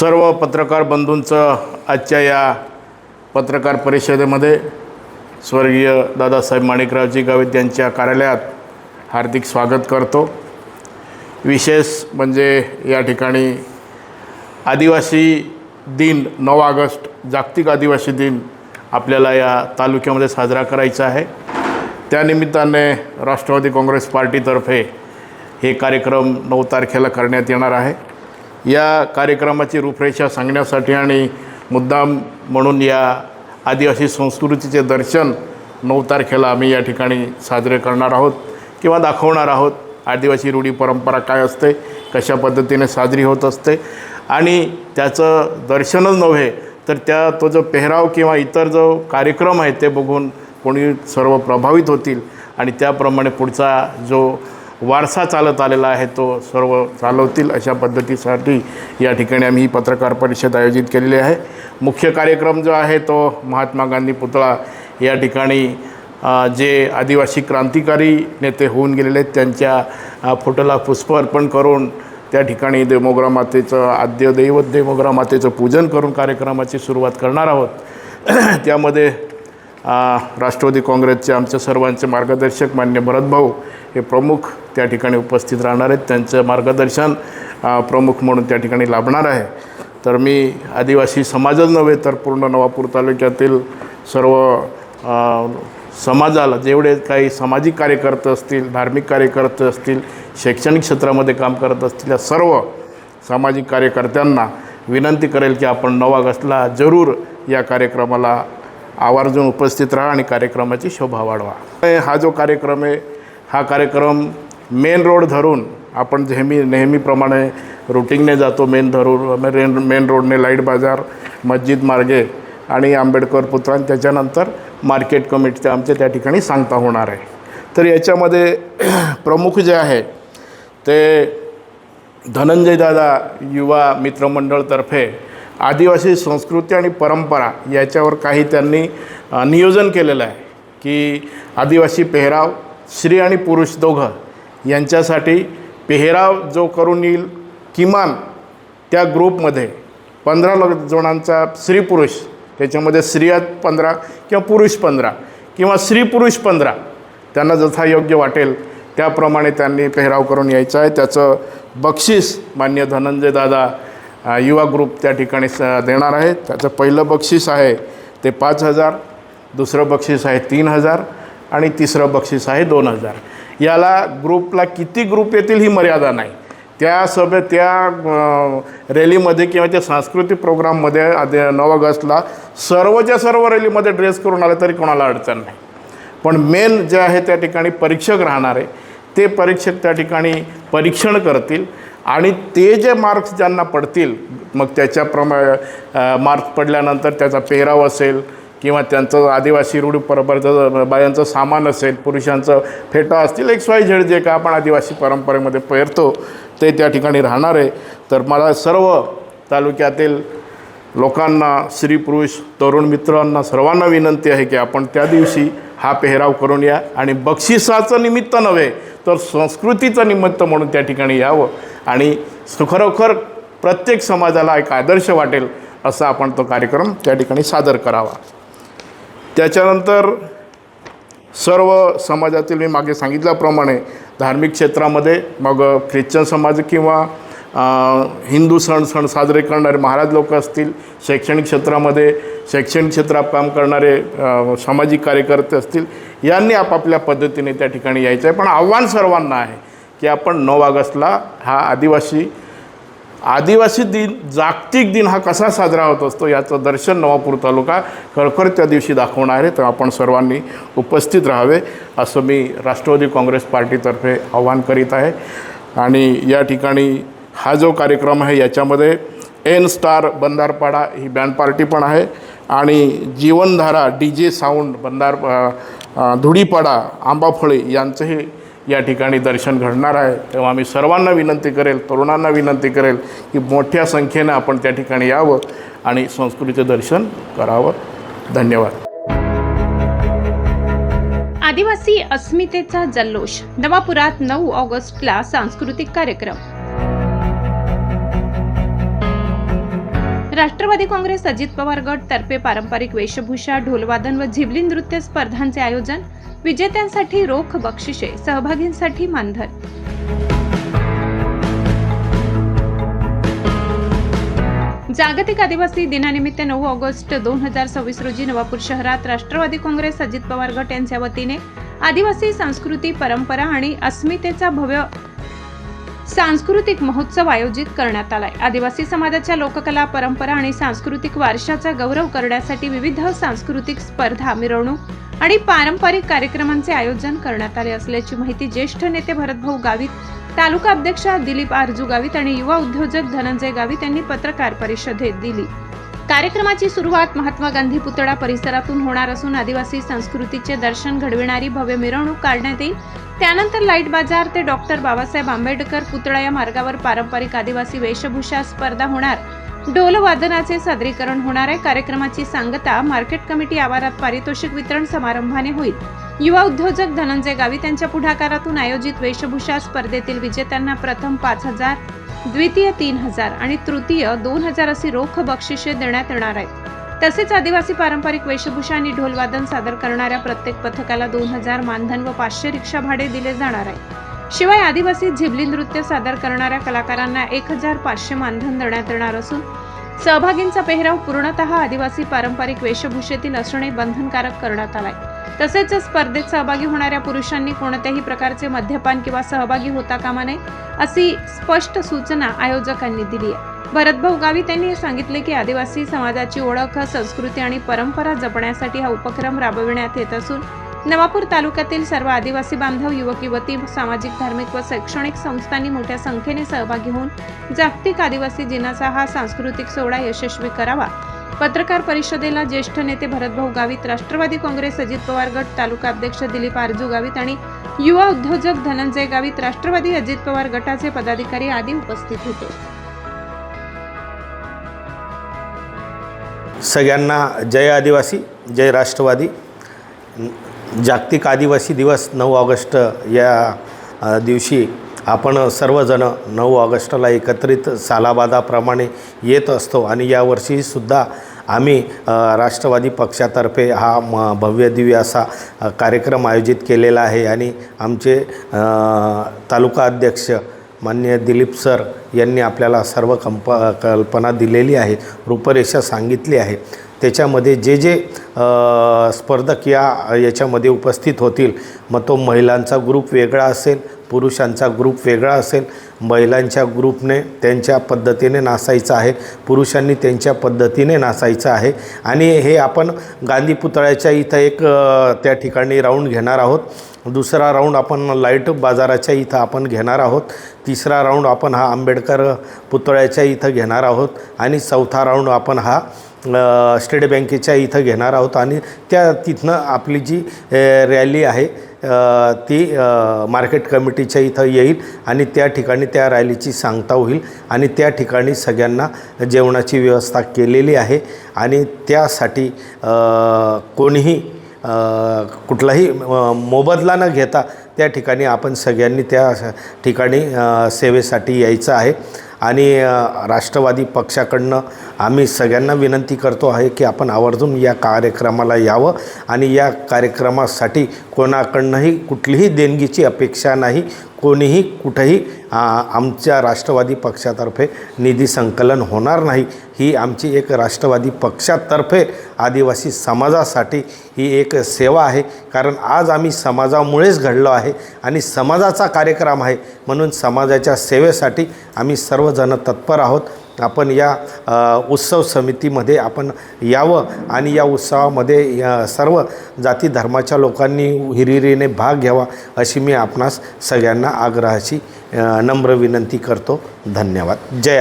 सर्व पत्रकार बंधूंचं आजच्या या पत्रकार परिषदेमध्ये स्वर्गीय दादासाहेब माणिकरावजी गावित यांच्या कार्यालयात हार्दिक स्वागत करतो। विशेष म्हणजे या ठिकाणी आदिवासी दिन 9 ऑगस्ट जागतिक आदिवासी दिन आपल्याला या तालुक्यामध्ये साजरा करायचा आहे। त्यानिमित्ताने राष्ट्रवादी काँग्रेस पार्टीतर्फे हे कार्यक्रम 9 तारखेला करण्यात येणार आहे। या कार्यक्रमाची रूपरेषा सांगण्यासाठी आणि मुद्दाम म्हणून या आदिवासी संस्कृतीचे दर्शन 9 तारखेला आम्ही या ठिकाणी साजरे करणार आहोत किंवा दाखवणार आहोत। आदिवासी रूढी परंपरा काय असते, कशा पद्धतीने साजरी होत असते आणि त्याचं दर्शनच नव्हे तर तो जो पेहराव किंवा इतर जो कार्यक्रम आहे ते बघून कोणी सर्व प्रभावित होतील आणि त्याप्रमाणे पुढचा जो वारसा चालत आलेला आहे तो सर्व चालवतील अशा पद्धतीसाठी या ठिकाणी आम्ही ही पत्रकार परिषद आयोजित केलेली आहे। मुख्य कार्यक्रम जो आहे तो महात्मा गांधी पुतळा या ठिकाणी जे आदिवासी क्रांतिकारी नेते होऊन गेलेले आहेत त्यांच्या फोटोला पुष्प अर्पण करून त्या ठिकाणी देवमोगरा मातेचं आद्य दैवत देवमोगरा मातेचं पूजन करून कार्यक्रमाची सुरुवात करणार आहोत। त्यामध्ये राष्ट्रवादी काँग्रेसचे आमच्या सर्वांचे मार्गदर्शक मान्य भरतभाऊ हे प्रमुख त्या ठिकाणी उपस्थित राहणार आहेत। त्यांचं मार्गदर्शन प्रमुख म्हणून त्या ठिकाणी लाभणार आहे। तर मी आदिवासी समाजच नव्हे तर पूर्ण नवापूर तालुक्यातील सर्व समाजाला जेवढे काही सामाजिक कार्यकर्ते असतील, धार्मिक कार्यकर्ते असतील, शैक्षणिक क्षेत्रामध्ये काम करत असतील या सर्व सामाजिक कार्यकर्त्यांना विनंती करेल की आपण 9 ऑगस्टला जरूर या कार्यक्रमाला आवर्जून उपस्थित राहा आणि कार्यक्रमाची शोभा वाढवा। हा जो कार्यक्रम आहे हा कार्यक्रम मेन रोड धरून आपण नेहमीप्रमाणे रूटिंगने जातो। मेन रोडने लाईट बाजार, मस्जिद मार्गे आणि आंबेडकर पुतळा आणि त्याच्यानंतर मार्केट कमिटीचे आमचे त्या ठिकाणी सांगता होणार आहे। तर याच्यामध्ये प्रमुख जे आहे ते धनंजय दादा युवा मित्रमंडळतर्फे आदिवासी संस्कृती आणि परंपरा याच्यावर काही त्यांनी नियोजन केलेलं आहे की आदिवासी पेहराव स्त्री आणि पुरुष दोघं यांच्यासाठी पेहराव जो करून येईल किमान त्या ग्रुपमध्ये 15 जणांचा स्त्री पुरुष, त्याच्यामध्ये स्त्रिया 15 किंवा पुरुष 15 किंवा स्त्री पुरुष 15 त्यांना जसा योग्य वाटेल त्याप्रमाणे त्यांनी पेहराव करून यायचं आहे। त्याचं बक्षीस मान्य धनंजय दादा युवा ग्रुप त्या ठिकाणी देणार आहे। त्याचं पहिलं बक्षीस आहे ते 5,000, दुसरं बक्षीस आहे 3,000 आणि तिसरं बक्षीस आहे 2,000। याला ग्रुपला किती ग्रुप येतील ही मर्यादा नाही। त्या रॅलीमध्ये किंवा त्या सांस्कृतिक प्रोग्राममध्ये 9 ऑगस्टला सर्वच्या सर्व रॅलीमध्ये ड्रेस करून आले तरी कोणाला अडचण नाही। पण मेन जे आहे त्या ठिकाणी परीक्षक राहणार आहे ते परीक्षक त्या ठिकाणी परीक्षण करतील आणि ते जे मार्क्स ज्यांना पडतील मग त्याच्याप्रमाणे मार्क्स पडल्यानंतर त्याचा पेहराव असेल किंवा त्यांचं आदिवासी रूढी परंपरेचं बायांचं सामान असेल, पुरुषांचं फेटा असतील, XYZ जे का आपण आदिवासी परंपरेमध्ये पेरतो ते त्या ठिकाणी राहणार आहे। तर मला सर्व तालुक्यातील लोकांना, स्त्री पुरुष तरुण मित्रांना सर्वांना विनंती आहे की आपण त्या दिवशी हा पेहराव करून या आणि बक्षिसाचं निमित्त नव्हे तर संस्कृतीचं निमित्त म्हणून त्या ठिकाणी यावं आणि खरोखर प्रत्येक समाजाला एक आदर्श वाटेल असा आपण तो कार्यक्रम त्या ठिकाणी सादर करावा। त्याच्यानंतर सर्व समाजातील मी मागे सांगितल्याप्रमाणे धार्मिक क्षेत्रामध्ये मग ख्रिश्चन समाज किंवा हिंदू सण साजरे करणारे महाराज लोक असतील, शैक्षणिक क्षेत्रात काम करणारे सामाजिक कार्यकर्ते असतील, यांनी आपापल्या पद्धतीने त्या ठिकाणी यायचं आहे। पण आव्हान सर्वांना आहे की आपण 9 ऑगस्टला हा आदिवासी दिन, जागतिक दिन हा कसा साजरा होत असतो याचं दर्शन नवापूर तालुका खरोखर त्या दिवशी दाखवणार आहे। तर आपण सर्वांनी उपस्थित राहावे असं मी राष्ट्रवादी काँग्रेस पार्टीतर्फे आवाहन करीत आहे। आणि या ठिकाणी हा जो कार्यक्रम आहे याच्यामध्ये एन स्टार बंधारपाडा ही बँड पार्टी पण आहे आणि जीवनधारा DJ साऊंड धुडीपाडा आंबाफळे यांचंही या ठिकाणी दर्शन घडणार आहे। तेव्हा मी सर्वांना विनंती करेल, तरुणांना विनंती करेल की मोठ्या संख्येनं आपण त्या ठिकाणी यावं आणि संस्कृतीचं दर्शन करावं। धन्यवाद। आदिवासी अस्मितेचा जल्लोष नवापुरात 9 ऑगस्टला सांस्कृतिक कार्यक्रम। राष्ट्रवादी काँग्रेस अजित पवार गट तर्फे पारंपरिक वेशभूषा, ढोलवादन व झिबली नृत्य स्पर्धांचे आयोजन, विजेत्यांसाठी रोख बक्षिसे, सहभागींसाठी मानधन. जागतिक आदिवासी दिनानिमित्त 9 ऑगस्ट 2026 रोजी नवापूर शहरात राष्ट्रवादी काँग्रेस अजित पवार गट यांच्या वतीने आदिवासी संस्कृती, परंपरा आणि अस्मितेचा भव्य सांस्कृतिक महोत्सव आयोजित करण्यात आलाय. आदिवासी समाजाच्या लोककला, परंपरा आणि सांस्कृतिक वारशाचा गौरव करण्यासाठी विविध सांस्कृतिक स्पर्धा, मिरवणूक आणि पारंपरिक कार्यक्रमांचे आयोजन करण्यात आले असल्याची माहिती ज्येष्ठ नेते भरतभाऊ गावित, तालुका अध्यक्ष दिलीप आरजू गावित आणि युवा उद्योजक धनंजय गावित यांनी पत्रकार परिषदेत दिली. कार्यक्रमाची सुरुवात महात्मा गांधी पुतळा परिसरातून होणार असून आदिवासी संस्कृतीचे दर्शन घडविणारी भव्य मिरवणूक काढण्यात येईल. त्यानंतर लाईट बाजार ते डॉक्टर बाबासाहेब आंबेडकर पुतळा या मार्गावर पारंपरिक आदिवासी वेशभूषा स्पर्धा होणार, ढोल वादनाचे सादरीकरण होणार आहे. कार्यक्रमाची सांगता मार्केट कमिटी आवारात पारितोषिक वितरण समारंभाने होईल. युवा उद्योजक धनंजय गावित यांच्या पुढाकारातून आयोजित वेशभूषा स्पर्धेतील विजेत्यांना प्रथम 5,000, द्वितीय 3,000 आणि तृतीय 2,000 अशी रोख बक्षिसे देण्यात येणार आहेत. तसेच आदिवासी पारंपरिक वेशभूषा आणि ढोलवादन सादर करणाऱ्या प्रत्येक पथकाला 2,000 मानधन व 500 रिक्षा भाडे दिले जाणार आहे. शिवाय आदिवासी झिबली नृत्य सादर करणाऱ्या कलाकारांना 1,500 मानधन देण्यात येणार असून सहभागींचा पेहराव पूर्णतः आदिवासी पारंपरिक वेशभूषेतील असणे बंधनकारक करण्यात आलाय. तसेच स्पर्धेत सहभागी होणाऱ्या पुरुषांनी कोणत्याही प्रकारचे मद्यपान किंवा सहभागी होता कामा नये अशी स्पष्ट सूचना आयोजकांनी दिली आहे. भरतभाऊ गावित यांनी सांगितले की आदिवासी समाजाची ओळख, संस्कृती आणि परंपरा जपण्यासाठी हा उपक्रम राबविण्यात येत असून नवापूर तालुक्यातील सर्व आदिवासी बांधव, युवक युवती, सामाजिक, धार्मिक व शैक्षणिक संस्थांनी मोठ्या संख्येने सहभागी होऊन जागतिक आदिवासी दिनाचा हा सांस्कृतिक सोहळा यशस्वी करावा. पत्रकार परिषदेला ज्येष्ठ नेते भरतभाऊ गावित, राष्ट्रवादी काँग्रेस अजित पवार गट तालुका अध्यक्ष दिलीप आरजू गावित आणि युवा उद्योजक धनंजय गावित, राष्ट्रवादी अजित पवार गटाचे पदाधिकारी आदी उपस्थित होते. सगळ्यांना जय आदिवासी, जय राष्ट्रवादी. जागतिक आदिवासी दिवस 9 ऑगस्ट या दिवशी आपण सर्वजण 9 ऑगस्टला एकत्रित सालाबादाप्रमाणे येत असतो आणि यावर्षीसुद्धा आम्ही राष्ट्रवादी पक्षातर्फे हा भव्य दिव्य असा कार्यक्रम आयोजित केलेला आहे आणि आमचे तालुका अध्यक्ष माननीय दिलीप सर यांनी आपल्याला सर्व कल्पना दिलेली आहे, रूपरेषा सांगितली आहे. त्याच्यामध्ये जे जे स्पर्धक याच्यामध्ये उपस्थित होतील, मग तो महिलांचा ग्रुप वेगळा असेल, पुरुषांचा ग्रुप वेगळा असेल. महिलांच्या ग्रुपने त्यांच्या पद्धतीने नाचायचं आहे, पुरुषांनी त्यांच्या पद्धतीने नाचायचं आहे. आणि हे आपण गांधी पुतळ्याच्या इथं एक त्या ठिकाणी राऊंड घेणार आहोत. दुसरा राऊंड आपण लाईट बाजाराच्या इथं आपण घेणार आहोत. तिसरा राऊंड आपण हा आंबेडकर पुतळ्याच्या इथं घेणार आहोत आणि चौथा राऊंड आपण हा स्टेट बँकेच्या इथं घेणार आहोत. आणि तिथनं आपली जी रॅली आहे ती मार्केट कमिटीच्या इथं येईल आणि त्या ठिकाणी त्या रॅलीची सांगता होईल आणि त्या ठिकाणी सगळ्यांना जेवणाची व्यवस्था केलेली आहे. आणि त्यासाठी कोणीही कुठलाही मोबदला न घेता त्या ठिकाणी आपण सगळ्यांनी त्या ठिकाणी सेवेसाठी यायचं आहे. आणि राष्ट्रवादी पक्षाकडनं आम्ही सगळ्यांना विनंती करतो आहे की आपण आवर्जून या कार्यक्रमाला यावं आणि या कार्यक्रमासाठी कोणाकडनंही कुठलीही देणगीची अपेक्षा नाही. कोणीही कुठेही आमच्या राष्ट्रवादी पक्षातर्फे निधी संकलन होणार नाही. ही आमची एक राष्ट्रवादी पक्षातर्फे आदिवासी समाजासाठी ही एक सेवा आहे. कारण आज आम्ही समाजामुळेच घडलो आहे आणि समाजाचा कार्यक्रम आहे, म्हणून समाजाच्या सेवेसाठी आम्ही सर्वजण तत्पर आहोत. आपण या उत्सव समितीमध्ये आपण यावं आणि या उत्सवामध्ये सर्व जाती धर्माच्या लोकांनी हिरिरीने भाग घ्यावा अशी मी आपणास सगळ्यांना आग्रहाची नम्र विनंती करतो. धन्यवाद. जय